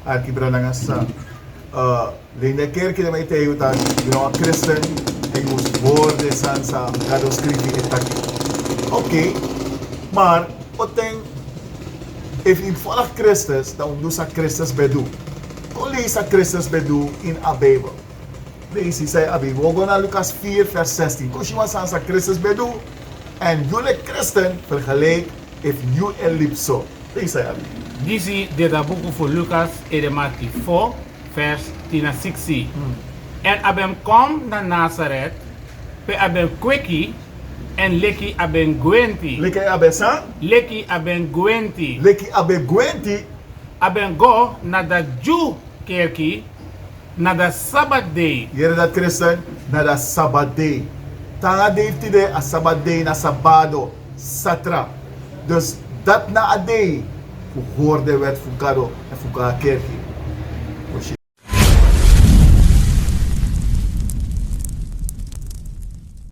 Archibrananga sa Linda kerk na may tayo tan, Christen, ay moest woorden san sa gado scriptie etaki. Okay, maar oteng if in volg Christus, dan doe sa Christus bedu. Kung lees sa Christus bedu in a Bijbel. Lees hij a Bijbel. We gaan naar Lucas 4 vers 16. Kung je was sa Christus bedu, en jullie Christen vergelijk if you en lipso. Lees hij a Bijbel. Disi de da boek voor Lucas in de Matthew 4 vers 10 en 16. En abem kom naar Nazareth, pe abem kweki en leki abem gwenti. Leki abe sa? Leki abem gwenti. Leki abe gwenti. Abem go naar de Jew kerkie, naar de Sabbath day. Hier dat Christen, na da Sabbath day. Tanga day tide a Sabbath day na Sabado, Satra. Dus dat na a day, voor hoorde werd voor kado en voor kerkie.